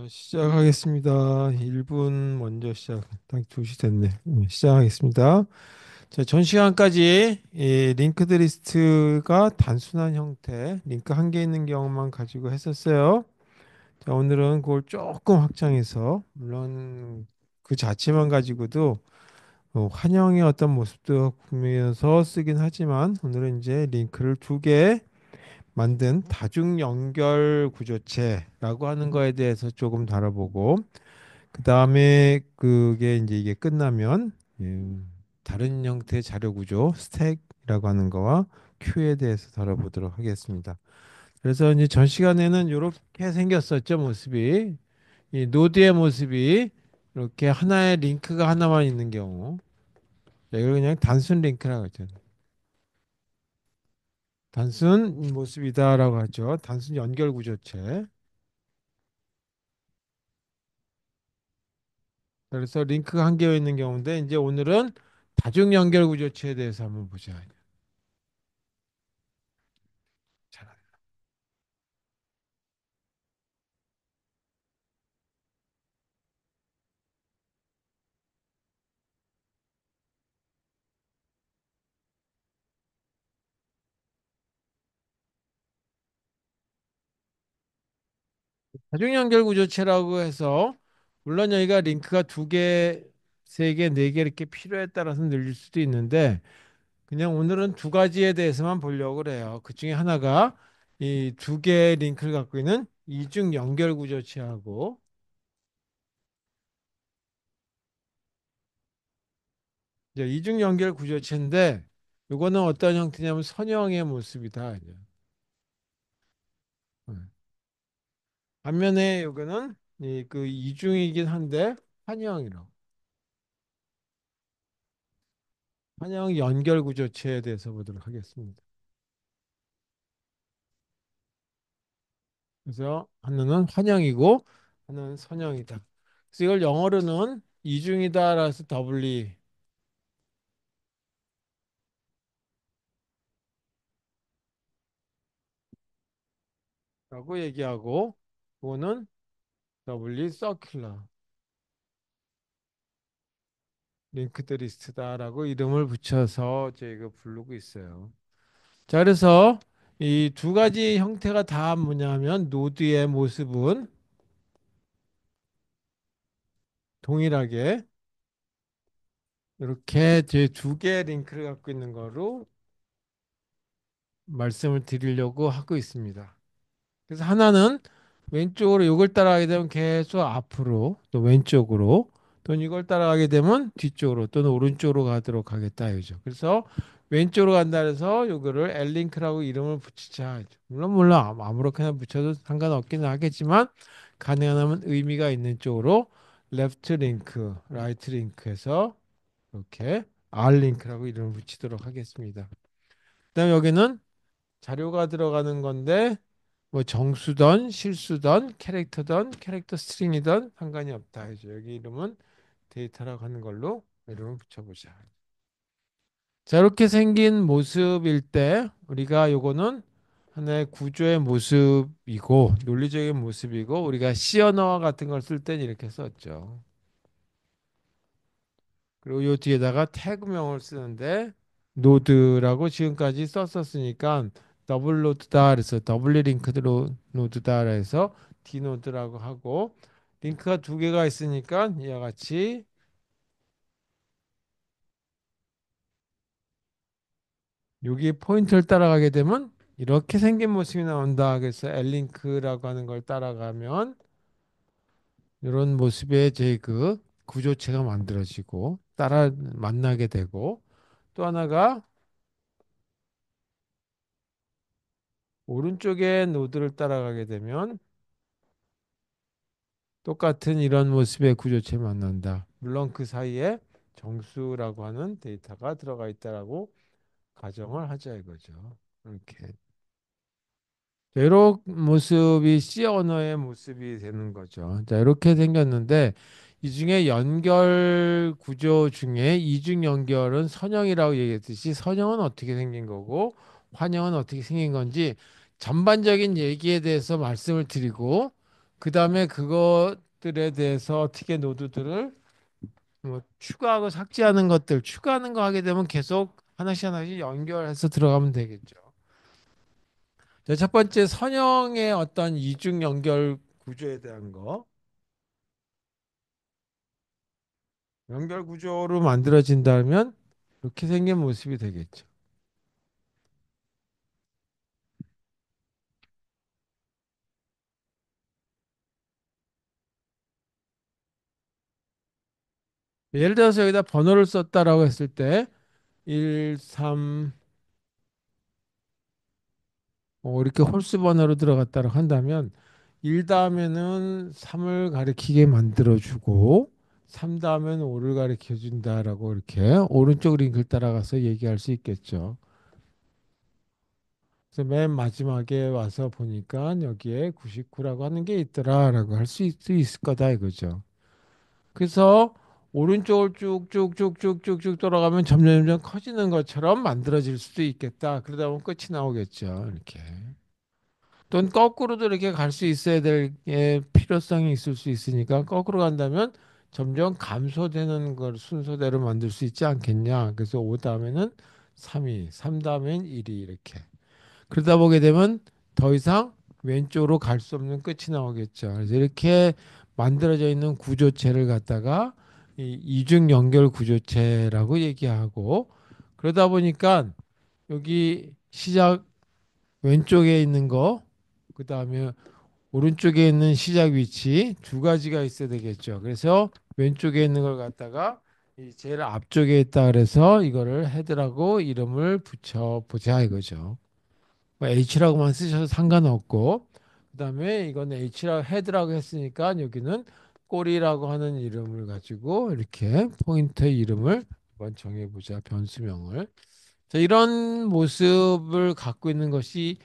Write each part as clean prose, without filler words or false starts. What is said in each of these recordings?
시작하겠습니다. 1분 먼저 시작. 딱 2시 됐네. 시작하겠습니다. 자, 전 시간까지 이 링크드 리스트가 단순한 형태, 링크 한 개 있는 경우만 가지고 했었어요. 자, 오늘은 그걸 조금 확장해서, 물론 그 자체만 가지고도 환영의 어떤 모습도 꾸면서 쓰긴 하지만, 오늘은 이제 링크를 2개 만든 다중 연결 구조체라고 하는 거에 대해서 조금 다뤄보고, 그 다음에 그게 이제 이게 끝나면 다른 형태의 자료 구조 스택이라고 하는 거와 큐에 대해서 다뤄보도록 하겠습니다. 그래서 이제 전 시간에는 이렇게 생겼었죠, 모습이. 이 노드의 모습이 이렇게 하나의 링크가 하나만 있는 경우. 자, 이걸 그냥 단순 링크라고 하죠. 단순 모습이다라고 하죠. 단순 연결 구조체. 그래서 링크가 한 개가 있는 경우인데 이제 오늘은 다중 연결 구조체에 대해서 한번 보자. 잘 다중 연결 구조체라고 해서 물론 여기가 링크가 2개, 3개, 4개 이렇게 필요에 따라서 늘릴 수도 있는데 그냥 오늘은 2가지에 대해서만 보려고 그래요. 그 중에 하나가 이 2개의 링크를 갖고 있는 이중 연결 구조체하고 이제 이중 연결 구조체인데 이거는 어떤 형태냐면 선형의 모습이다. 이제. 음. 반면에 이거는 그 이중이긴 한데 환형이라고. 환형 연결 구조체에 대해서 보도록 하겠습니다. 그래서 하나는 환영이고 하나는 선형이다. 그래서 이걸 영어로는 이중이다라서 더블리라고 얘기하고 그거는 더블리 서큘러 링크드 리스트다라고 이름을 붙여서 저희가 부르고 있어요. 자, 그래서 이 2가지 형태가 다 뭐냐면 노드의 모습은 동일하게 이렇게 제 2개의 링크를 갖고 있는 거로 말씀을 드리려고 하고 있습니다. 그래서 하나는 왼쪽으로 이걸 따라가게 되면 계속 앞으로 또 왼쪽으로 또는 이걸 따라가게 되면 뒤쪽으로 또는 오른쪽으로 가도록 하겠다 이거죠. 그래서 왼쪽으로 간다 해서 이거를 L링크라고 이름을 붙이자. 물론 아무렇게나 붙여도 상관없기는 하겠지만 가능하면 의미가 있는 쪽으로 레프트 링크, 라이트 링크해서 이렇게 R링크라고 이름을 붙이도록 하겠습니다. 그다음에 여기는 자료가 들어가는 건데 뭐 정수든 실수든 캐릭터든 캐릭터 스트링이든 상관이 없다. 이제 여기 이름은 데이터라고 하는 걸로 이름을 붙여보자. 자, 이렇게 생긴 모습일 때 우리가 요거는 하나의 구조의 모습이고 논리적인 모습이고 우리가 C 언어와 같은 걸 쓸 때는 이렇게 썼죠. 그리고 요 뒤에다가 태그명을 쓰는데 노드라고 지금까지 썼었으니까 더블 노드다 그래서 더블리 링크드 노드다 그래서 디노드라고 하고 링크가 2개가 있으니까 이와 같이 여기 포인트를 따라가게 되면 이렇게 생긴 모습이 나온다. 그래서 L링크라고 하는 걸 따라가면 이런 모습의 제 그 구조체가 만들어지고 따라 만나게 되고 또 하나가 오른쪽에 노드를 따라가게 되면 똑같은 이런 모습의 구조체 만난다. 물론 그 사이에 정수라고 하는 데이터가 들어가 있다라고 가정을 하자 이거죠. 이렇게 이런 모습이 C 언어의 모습이 되는 거죠. 자, 이렇게 생겼는데 이 중에 연결 구조 중에 이중 연결은 선형이라고 얘기했듯이 선형은 어떻게 생긴 거고 환형은 어떻게 생긴 건지 전반적인 얘기에 대해서 말씀을 드리고 그 다음에 그것들에 대해서 어떻게 노드들을 뭐 추가하고 삭제하는 것들, 추가하는 거 하게 되면 계속 하나씩 하나씩 연결해서 들어가면 되겠죠. 자, 첫 번째 선형의 어떤 이중 연결 구조에 대한 거. 연결 구조로 만들어진다면 이렇게 생긴 모습이 되겠죠. 예를 들어서 여기다 번호를 썼다라고 했을 때 1, 3, 이렇게 홀수 번호로 들어갔다고 한다면 1 다음에는 3을 가리키게 만들어주고 3 다음에는 5를 가리켜 준다라고 이렇게 오른쪽 링크를 따라가서 얘기할 수 있겠죠. 그래서 맨 마지막에 와서 보니까 여기에 99라고 하는 게 있더라라고 할 수 있을 거다 이거죠. 그래서 오른쪽을 쭉쭉쭉쭉쭉쭉 돌아가면 점점 커지는 것처럼 만들어질 수도 있겠다. 그러다 보면 끝이 나오겠죠. 이렇게. 또는 거꾸로도 이렇게 갈 수 있어야 될 필요성이 있을 수 있으니까 거꾸로 간다면 점점 감소되는 걸 순서대로 만들 수 있지 않겠냐. 그래서 5 다음에는 3이, 3 다음엔 1이 이렇게. 그러다 보게 되면 더 이상 왼쪽으로 갈 수 없는 끝이 나오겠죠. 그래서 이렇게 만들어져 있는 구조체를 갖다가 이 이중 연결 구조체라고 얘기하고 그러다 보니까 여기 시작 왼쪽에 있는 거, 그 다음에 오른쪽에 있는 시작 위치 두 가지가 있어야 되겠죠. 그래서 왼쪽에 있는 걸 갖다가 이 제일 앞쪽에 있다 그래서 이거를 헤드라고 이름을 붙여 보자 이거죠. 뭐 H라고만 쓰셔도 상관없고 그다음에 이건 H라고 헤드라고 했으니까 여기는 꼬리라고 하는 이름을 가지고 이렇게 포인터 이름을 한번 정해보자 변수명을. 자, 이런 모습을 갖고 있는 것이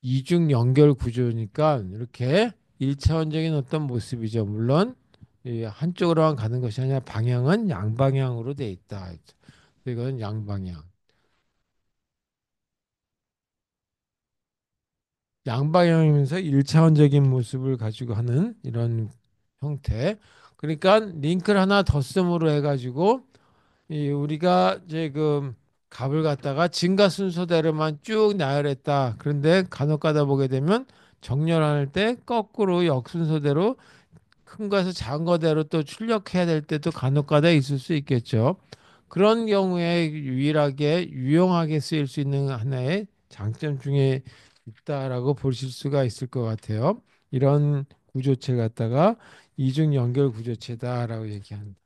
이중 연결 구조니까 이렇게 일차원적인 어떤 모습이죠. 물론 이 한쪽으로만 가는 것이 아니라 방향은 양방향으로 돼 있다. 이건 양방향. 양방향이면서 일차원적인 모습을 가지고 하는 이런 형태. 그러니까 링크를 하나 더 씀으로 해가지고 이 우리가 이제 그 값을 갖다가 증가 순서대로만 쭉 나열했다. 그런데 간혹 가다 보게 되면 정렬할 때 거꾸로 역순서대로 큰 거에서 작은 거대로 또 출력해야 될 때도 간혹 가다 있을 수 있겠죠. 그런 경우에 유일하게 유용하게 쓰일 수 있는 하나의 장점 중에 있다라고 보실 수가 있을 것 같아요. 이런 구조체 갖다가 이중 연결 구조체다라고 얘기합니다.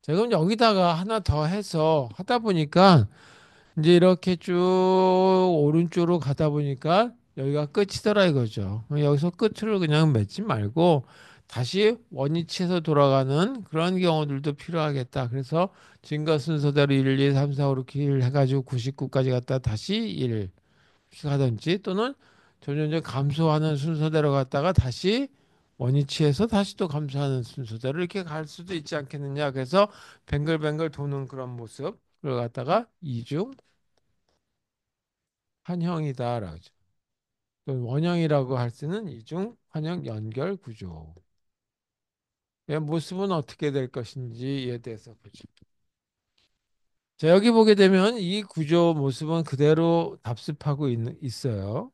자, 그럼 여기다가 하나 더 해서 하다 보니까 이제 이렇게 쭉 오른쪽으로 가다 보니까 여기가 끝이더라 이거죠. 여기서 끝을 그냥 맺지 말고 다시 원위치에서 돌아가는 그런 경우들도 필요하겠다. 그래서 증가 순서대로 1, 2, 3, 4, 5, 6, 7 해가지고 99까지 갔다 다시 1 이렇게 가든지 또는 점점점 감소하는 순서대로 갔다가 다시 원위치에서 다시 또 감소하는 순서대로 이렇게 갈 수도 있지 않겠느냐. 그래서 뱅글뱅글 도는 그런 모습을 갖다가 이중 환형이다라고 하죠. 또 원형이라고 할 수는 이중 환형 연결 구조. 의 모습은 어떻게 될 것인지에 대해서 보죠. 자, 여기 보게 되면 이 구조 모습은 그대로 답습하고 있어요.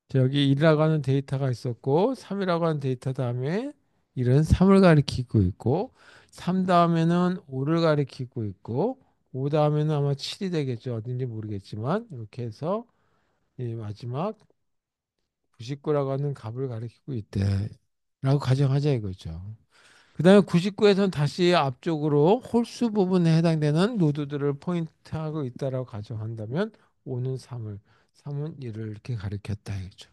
자, 여기 1이라고 하는 데이터가 있었고 3이라고 하는 데이터 다음에 1은 3을 가리키고 있고 3 다음에는 5를 가리키고 있고 5 다음에는 아마 7이 되겠죠. 어딘지 모르겠지만 이렇게 해서 이 마지막 99라고 하는 값을 가리키고 있대. 라고 가정하자 이거죠. 그 다음에 99에서는 다시 앞쪽으로 홀수 부분에 해당되는 노드들을 포인트하고 있다라고 가정한다면 5는 3을, 3은 1을 이렇게 가리켰다 이거죠.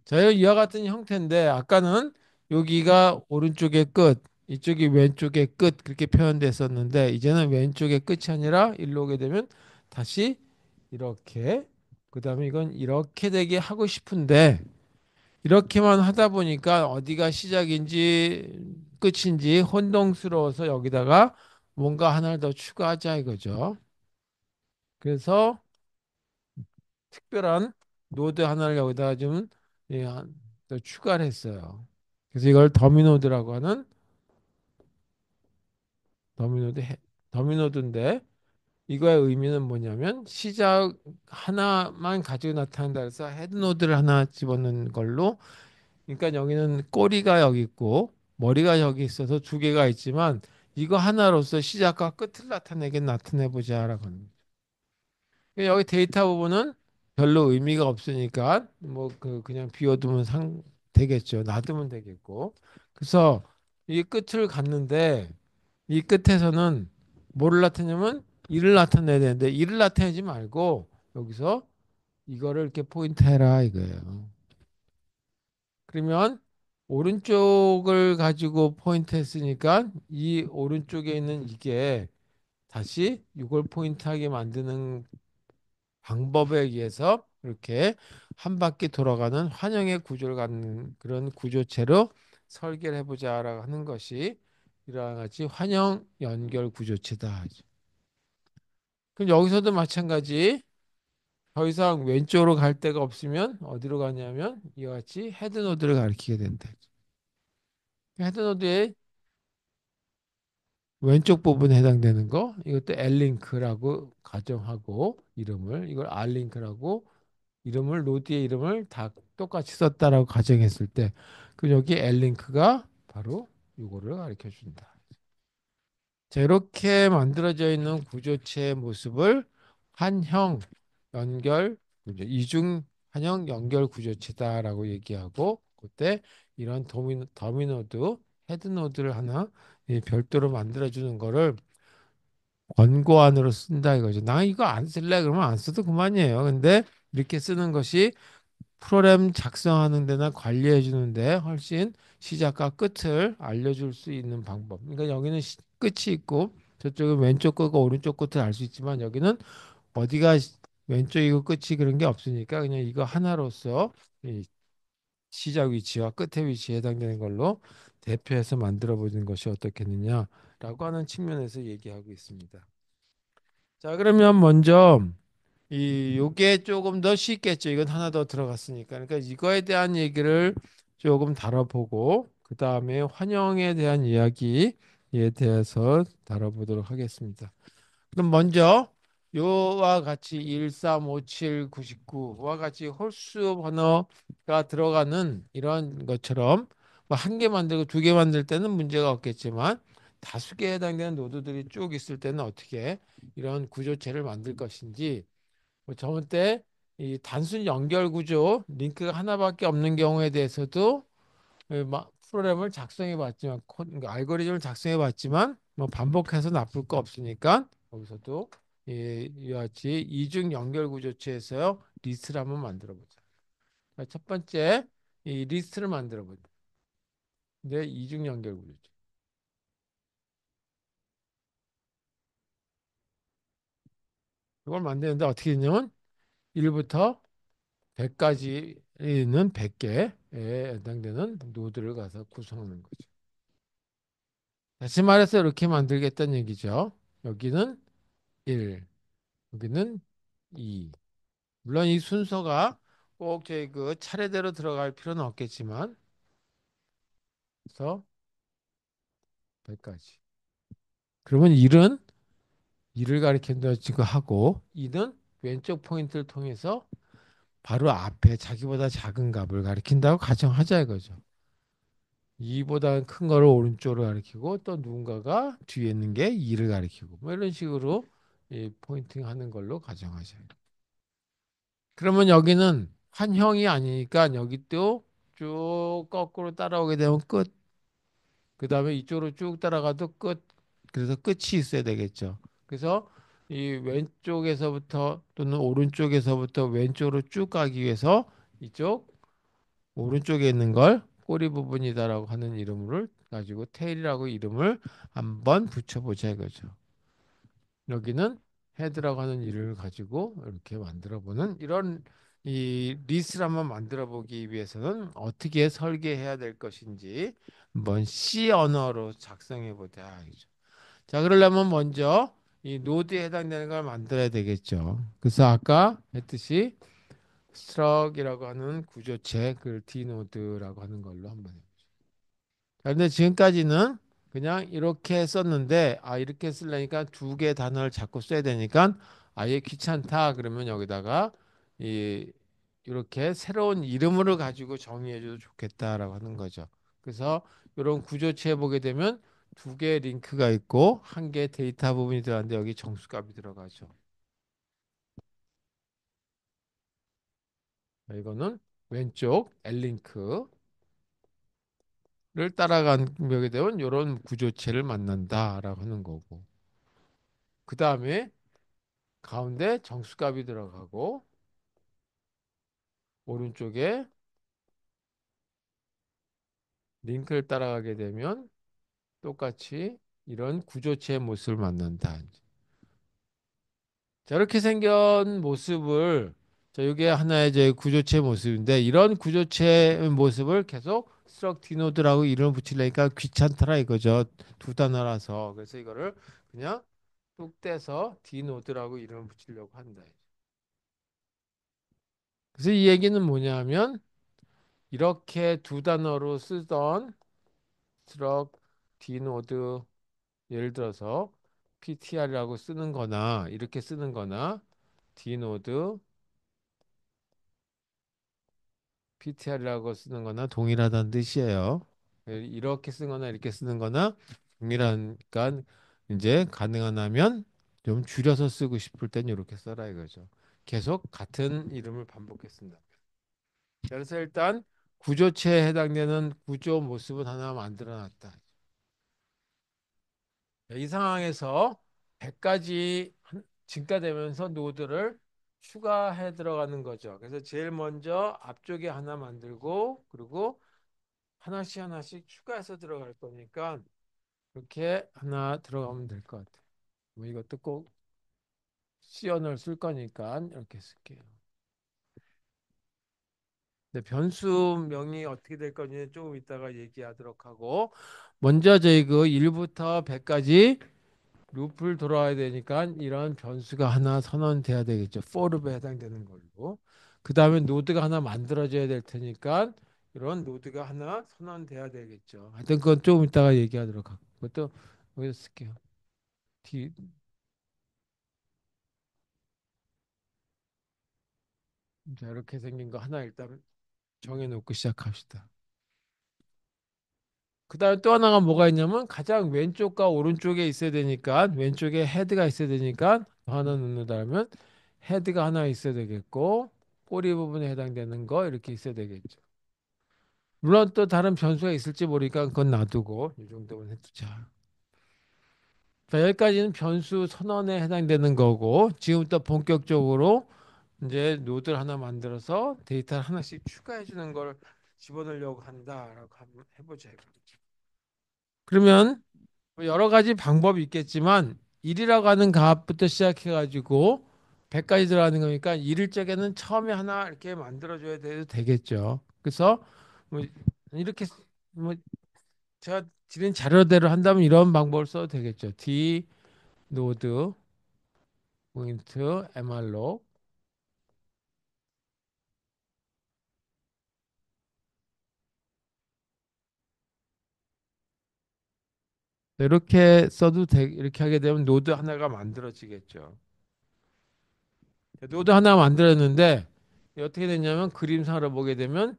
자, 이와 같은 형태인데 아까는 여기가 오른쪽의 끝, 이쪽이 왼쪽의 끝 그렇게 표현됐었는데 이제는 왼쪽의 끝이 아니라 일로 오게 되면 다시 이렇게 그다음에 이건 이렇게 되게 하고 싶은데 이렇게만 하다 보니까 어디가 시작인지 끝인지 혼동스러워서 여기다가 뭔가 하나를 더 추가하자 이거죠. 그래서 특별한 노드 하나를 여기다가 좀 예, 더 추가를 했어요. 그래서 이걸 더미노드라고 하는 더미노드 더미노드인데 이거의 의미는 뭐냐면 시작 하나만 가지고 나타난다 해서 헤드노드를 하나 집어넣는 걸로 그러니까 여기는 꼬리가 여기 있고 머리가 여기 있어서 두 개가 있지만 이거 하나로서 시작과 끝을 나타내긴 나타내보자라고 하는 거예요. 그러니까 여기 데이터 부분은 별로 의미가 없으니까 뭐 그냥 비워두면 되겠죠. 놔두면 되겠고. 그래서 이 끝을 갔는데 이 끝에서는 뭐를 나타내냐면 이를 나타내야 되는데 이를 나타내지 말고 여기서 이거를 이렇게 포인트 해라 이거예요. 그러면 오른쪽을 가지고 포인트 했으니까 이 오른쪽에 있는 이게 다시 이걸 포인트하게 만드는 방법에 의해서 이렇게 한 바퀴 돌아가는 환영의 구조를 갖는 그런 구조체로 설계를 해보자라고 하는 것이 이러한 같이 환영 연결 구조체다. 그럼 여기서도 마찬가지. 더 이상 왼쪽으로 갈 데가 없으면 어디로 가냐면 이와 같이 헤드노드를 가리키게 된다. 헤드노드의 왼쪽 부분에 해당되는 거 이것도 L링크라고 가정하고 이름을 이걸 R링크라고 이름을 노드의 이름을 다 똑같이 썼다라고 가정했을 때 그 여기 L링크가 바로 이거를 가르쳐 준다. 자, 이렇게 만들어져 있는 구조체의 모습을 한형 연결 구조, 이중 한형 연결 구조체다라고 얘기하고 그때 이런 더미노드 헤드노드를 하나 별도로 만들어주는 거를 권고안으로 쓴다 이거죠. 나 이거 안 쓸래 그러면 안 써도 그만이에요. 근데 이렇게 쓰는 것이 프로그램 작성하는 데나 관리해 주는데 훨씬 시작과 끝을 알려줄 수 있는 방법. 그러니까 여기는 끝이 있고 저쪽은 왼쪽 끝과 오른쪽 끝을 알 수 있지만 여기는 어디가 왼쪽이고 끝이 그런 게 없으니까 그냥 이거 하나로서 이 시작 위치와 끝의 위치에 해당되는 걸로 대표해서 만들어 보는 것이 어떻겠느냐라고 하는 측면에서 얘기하고 있습니다. 자, 그러면 먼저 요게 조금 더 쉽겠죠. 이건 하나 더 들어갔으니까. 그러니까 이거에 대한 얘기를 조금 다뤄보고 그 다음에 환영에 대한 이야기에 대해서 다뤄보도록 하겠습니다. 그럼 먼저 요와 같이 1, 3, 5, 7, 99와 같이 홀수 번호가 들어가는 이런 것처럼 뭐 한 개 만들고 두 개 만들 때는 문제가 없겠지만 다수 개에 해당되는 노드들이 쭉 있을 때는 어떻게 이런 구조체를 만들 것인지 뭐 저번 때 이 단순 연결 구조 링크가 하나밖에 없는 경우에 대해서도 프로그램을 작성해 봤지만 그러니까 알고리즘을 작성해 봤지만 뭐 반복해서 나쁠 거 없으니까 여기서도 이와 같이 이중 연결 구조체에서 리스트를 한번 만들어 보자. 첫 번째 이 리스트를 만들어 보자. 근데 이중 연결 구조체. 이걸 만드는데 어떻게 되냐면 1부터 100까지 있는 100개에 해당되는 노드를 가서 구성하는 거죠. 다시 말해서 이렇게 만들겠다는 얘기죠. 여기는 1, 여기는 2. 물론 이 순서가 꼭 저희 그 차례대로 들어갈 필요는 없겠지만, 그래서 100까지. 그러면 1을 가리킨다 지금 하고, 2는 왼쪽 포인트를 통해서 바로 앞에 자기보다 작은 값을 가리킨다고 가정하자 이거죠. 2보다 큰 거를 오른쪽으로 가리키고 또 누군가가 뒤에 있는 게 2를 가리키고 뭐 이런 식으로 포인팅 하는 걸로 가정하셔요. 그러면 여기는 한 형이 아니니까 여기 또 쭉 거꾸로 따라오게 되면 끝. 그 다음에 이쪽으로 쭉 따라가도 끝. 그래서 끝이 있어야 되겠죠. 그래서 이 왼쪽에서부터 또는 오른쪽에서부터 왼쪽으로 쭉 가기 위해서 이쪽 오른쪽에 있는 걸 꼬리 부분이다라고 하는 이름을 가지고 테일이라고 이름을 한번 붙여보자 이거죠. 여기는 헤드라고 하는 이름을 가지고 이렇게 만들어 보는 이런 이 리스트를 한번 만들어 보기 위해서는 어떻게 설계해야 될 것인지 한번 C 언어로 작성해 보자. 자, 그러려면 먼저 이 노드에 해당되는 걸 만들어야 되겠죠. 그래서 아까 했듯이 스트럭이라고 하는 구조체, 그 디노드라고 하는 걸로 한번 해보죠. 자, 근데 지금까지는 그냥 이렇게 썼는데, 아, 이렇게 쓰려니까 두 개 단어를 자꾸 써야 되니까 아예 귀찮다. 그러면 여기다가 이 이렇게 새로운 이름으로 가지고 정의해줘도 좋겠다라고 하는 거죠. 그래서 이런 구조체 보게 되면 두 개의 링크가 있고 한 개의 데이터 부분이 들어가는데 여기 정수값이 들어가죠. 자, 이거는 왼쪽 L링크를 따라가게 되면 이런 구조체를 만난다라고 하는 거고. 그 다음에 가운데 정수값이 들어가고 오른쪽에 링크를 따라가게 되면 똑같이 이런 구조체의 모습을 만난다. 자, 이렇게 생긴 모습을 자, 이게 하나의 제 구조체 모습인데 이런 구조체 모습을 계속 스트럭디노드라고 이름을 붙이려니까 귀찮더라 이거죠. 두 단어라서. 그래서 이거를 그냥 뚝 떼서 디노드라고 이름을 붙이려고 한다. 그래서 이 얘기는 뭐냐면 이렇게 두 단어로 쓰던 스트럭 디노드 예를 들어서 PTR이라고 쓰는 거나 이렇게 쓰는 거나 디노드 PTR이라고 쓰는 거나 동일하다는 뜻이에요. 이렇게 쓰는 거나 이렇게 쓰는 거나 동일하니까 이제 가능하다면 좀 줄여서 쓰고 싶을 땐 이렇게 써라 이거죠. 계속 같은 이름을 반복했습니다. 그래서 일단 구조체에 해당되는 구조 모습은 하나 만들어 놨다. 이 상황에서 100가지 증가되면서 노드를 추가해 들어가는 거죠. 그래서 제일 먼저 앞쪽에 하나 만들고 그리고 하나씩 하나씩 추가해서 들어갈 거니까 이렇게 하나 들어가면 될 것 같아요. 뭐 이것도 꼭 시연을 쓸 거니까 이렇게 쓸게요. 근데 변수명이 어떻게 될 건지 조금 이따가 얘기하도록 하고 먼저 저희 그 1부터 100까지 루프를 돌아야 되니까 이런 변수가 하나 선언돼야 되겠죠. for룹에 해당되는 걸로. 그 다음에 노드가 하나 만들어져야 될 테니까 이런 노드가 하나 선언돼야 되겠죠. 하여튼 그건 조금 이따가 얘기하도록 하고 그것도 여기서 쓸게요. D, 자, 이렇게 생긴 거 하나 일단 정해놓고 시작합시다. 그 다음에 또 하나가 뭐가 있냐면 가장 왼쪽과 오른쪽에 있어야 되니까 왼쪽에 헤드가 있어야 되니까 하나 넣는다면 헤드가 하나 있어야 되겠고 꼬리 부분에 해당되는 거 이렇게 있어야 되겠죠. 물론 또 다른 변수가 있을지 모르니까 그건 놔두고 이 정도만 해두자. 자, 여기까지는 변수 선언에 해당되는 거고 지금부터 본격적으로 이제 노드를 하나 만들어서 데이터를 하나씩 추가해 주는 걸 집어넣으려고 한다라고 한번 해보자. 그러면 뭐 여러 가지 방법이 있겠지만 1이라고 하는 값부터 시작해 가지고 100까지 들어가는 거니까 1일 적에는 처음에 하나 이렇게 만들어 줘야 돼도 되겠죠. 그래서 뭐 이렇게 뭐 제가 드린 자료대로 한다면 이런 방법을 써도 되겠죠. D 노드 포인트 MR로 이렇게 써도 이렇게 하게 되면 노드 하나가 만들어지겠죠. 노드 하나 만들었는데 어떻게 됐냐면 그림상으로 보게 되면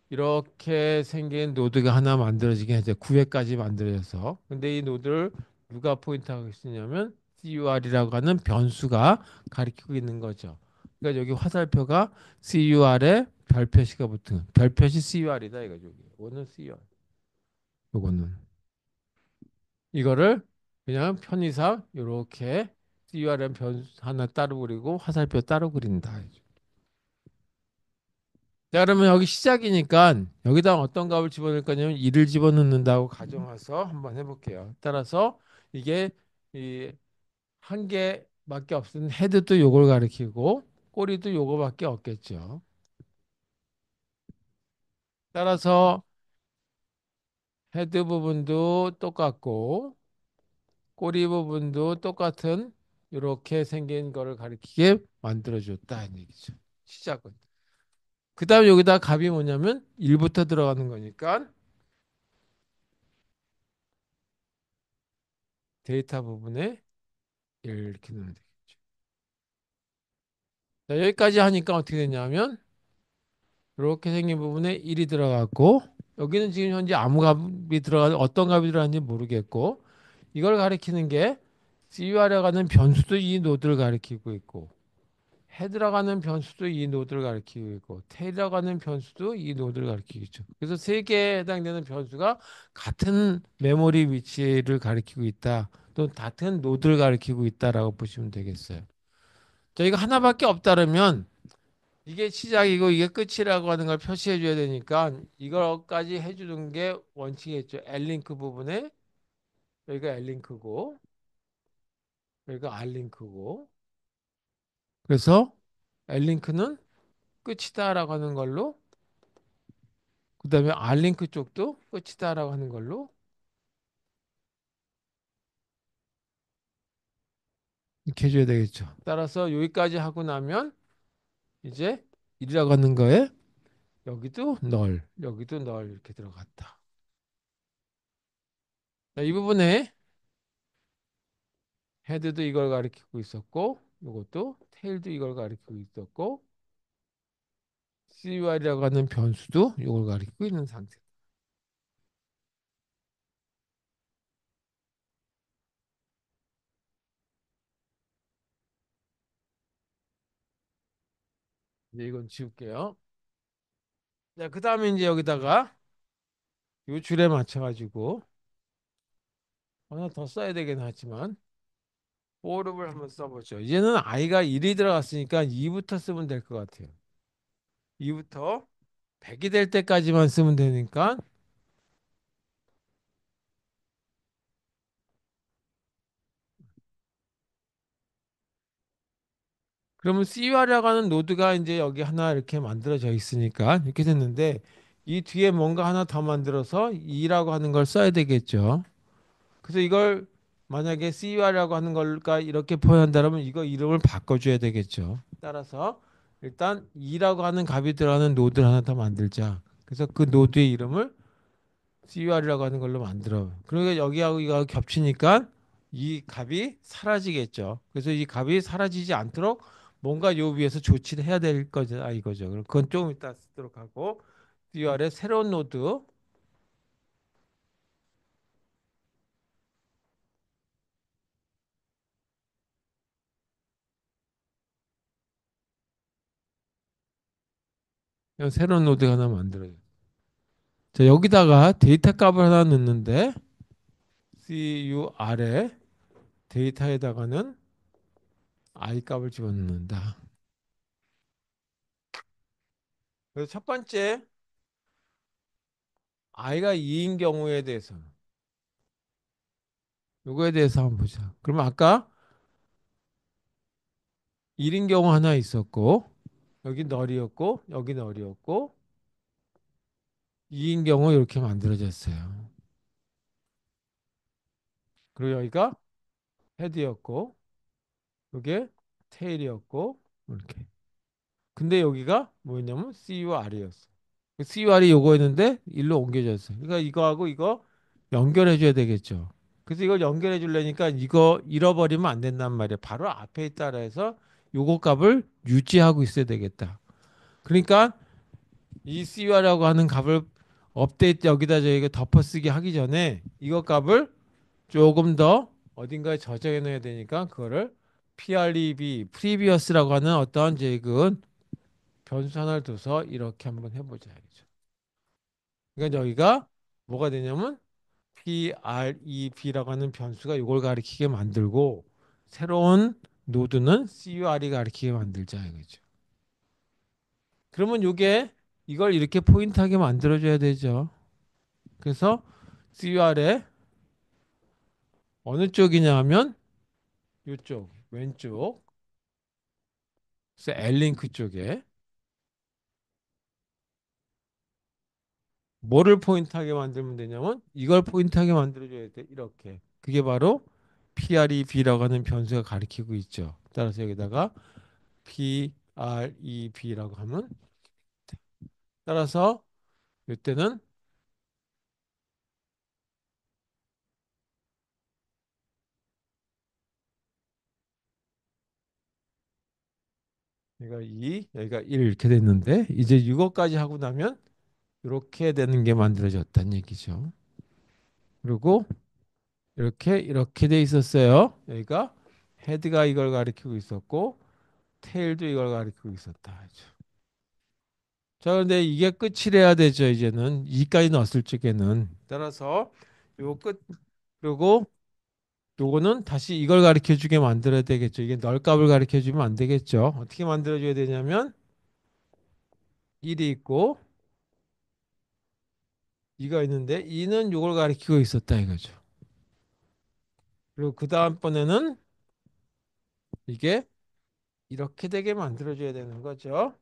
이렇게 생긴 노드가 하나 만들어지게 해서 9회까지 만들어져서 근데 이 노드를 누가 포인트하고 있느냐면 CUR이라고 하는 변수가 가리키고 있는 거죠. 그러니까 여기 화살표가 CUR에 별 표시가 붙은 별 표시 CUR이다 이거죠. 이거는 CUR. 요거는 이거를 그냥 편의상 이렇게 CUR은 변수 하나 따로 그리고 화살표 따로 그린다. 자, 그러면 여기 시작이니까 여기다 어떤 값을 집어넣을 거냐면 2를 집어넣는다고 가정해서 한번 해볼게요. 따라서 이게 이 한 개밖에 없는 헤드도 요걸 가리키고 꼬리도 요거밖에 없겠죠. 따라서 헤드 부분도 똑같고 꼬리 부분도 똑같은 이렇게 생긴 거를 가리키게 만들어줬다 이 얘기죠. 시작은. 그 다음에 여기다 값이 뭐냐면 1부터 들어가는 거니까 데이터 부분에 1 이렇게 넣으면 되겠죠. 자, 여기까지 하니까 어떻게 되냐면 이렇게 생긴 부분에 1이 들어갔고 여기는 지금 현재 아무 값이 들어가 어떤 값이 들어갔는지 모르겠고 이걸 가리키는 게 CUR에 가는 변수도 이 노드를 가리키고 있고 해 들어가는 변수도 이 노드를 가리키고 있고 테 들어가는 변수도 이 노드를 가리키고 있죠. 그래서 세 개에 해당되는 변수가 같은 메모리 위치를 가리키고 있다. 또 같은 노드를 가리키고 있다라고 보시면 되겠어요. 자, 이거 하나밖에 없다면 이게 시작이고 이게 끝이라고 하는 걸 표시해 줘야 되니까 이거까지 해주는 게 원칙이겠죠. L링크 부분에 여기가 L링크고 여기가 R링크고 그래서 L링크는 끝이다라고 하는 걸로 그 다음에 R링크 쪽도 끝이다라고 하는 걸로 이렇게 해줘야 되겠죠. 따라서 여기까지 하고 나면 이제 1이라고 하는 거에 여기도 널, 여기도 널 이렇게 들어갔다. 자, 이 부분에 헤드도 이걸 가리키고 있었고 이것도 테일도 이걸 가리키고 있었고 CY라고 하는 변수도 이걸 가리키고 있는 상태. 이제 이건 지울게요. 자, 그 다음에 이제 여기다가 이 줄에 맞춰가지고 하나 더 써야 되긴 하지만 포름을 한번 써보죠. 이제는 i가 1이 들어갔으니까 2부터 쓰면 될 것 같아요. 2부터 100이 될 때까지만 쓰면 되니까 그러면 CUR이라고 하는 노드가 이제 여기 하나 이렇게 만들어져 있으니까 이렇게 됐는데 이 뒤에 뭔가 하나 더 만들어서 2라고 하는 걸 써야 되겠죠. 그래서 이걸 만약에 CUR이라고 하는 걸까 이렇게 표현한다면 이거 이름을 바꿔줘야 되겠죠. 따라서 일단 2라고 하는 값이 들어가는 노드를 하나 더 만들자. 그래서 그 노드의 이름을 CUR이라고 하는 걸로 만들어. 그러니까 여기하고 이거 겹치니까 이 값이 사라지겠죠. 그래서 이 값이 사라지지 않도록 뭔가 요 위에서 조치를 해야 될 거죠. 이거죠. 그럼 그건 조금 이따 쓰도록 하고 CUR의 새로운 노드, 새로운 노드가 하나 만들어요. 자, 여기다가 데이터 값을 하나 넣는데 CUR에 데이터에다가는 I 값을 집어넣는다. 그래서 첫 번째 I가 2인 경우에 대해서 요거에 대해서 한번 보자. 그러면 아까 1인 경우 하나 있었고 여기 널이었고 여기 널이었고 2인 경우 이렇게 만들어졌어요. 그리고 여기가 헤드였고 이게 테일이었고 이렇게. 근데 여기가 뭐였냐면 C와 R이었어. C와 R이 요거였는데 일로 옮겨졌어. 그러니까 이거하고 이거 연결해 줘야 되겠죠. 그래서 이걸 연결해 주려니까 이거 잃어버리면 안 된단 말이야. 바로 앞에 있다라 해서 요거 값을 유지하고 있어야 되겠다. 그러니까 이 CUR라고 하는 값을 업데이트 여기다 저희가 덮어쓰기 하기 전에 이거 값을 조금 더 어딘가에 저장해 놓아야 되니까 그거를 PREV, Previous라고 하는 어떤 이제 그 변수 하나를 둬서 이렇게 한번 해보자. 이거죠. 그러니까 여기가 뭐가 되냐면 PREV라고 하는 변수가 이걸 가리키게 만들고 새로운 노드는 CUR이 가리키게 만들자 이거죠. 그러면 이게 이걸 이렇게 포인트하게 만들어줘야 되죠. 그래서 CUR에 어느 쪽이냐 하면 이쪽 왼쪽 그래서 L링크 쪽에 뭐를 포인트하게 만들면 되냐면 이걸 포인트하게 만들어줘야 돼. 이렇게. 그게 바로 PREV라고 하는 변수가 가리키고 있죠. 따라서 여기다가 PREV라고 하면 따라서 이때는 여기가 2, 여기가 1 이렇게 됐는데 이제 이거까지 하고 나면 이렇게 되는 게 만들어졌다는 얘기죠. 그리고 이렇게 돼 있었어요. 여기가 헤드가 이걸 가리키고 있었고 테일도 이걸 가리키고 있었다. 자, 그런데 이게 끝이래야 되죠. 이제는 2까지 넣었을 적에는 따라서 요 끝 그리고 요거는 다시 이걸 가리켜 주게 만들어야 되겠죠. 이게 널 값을 가리켜 주면 안 되겠죠. 어떻게 만들어 줘야 되냐면 1이 있고 2가 있는데 2는 요걸 가리키고 있었다 이거죠. 그리고 그 다음번에는 이게 이렇게 되게 만들어 줘야 되는 거죠.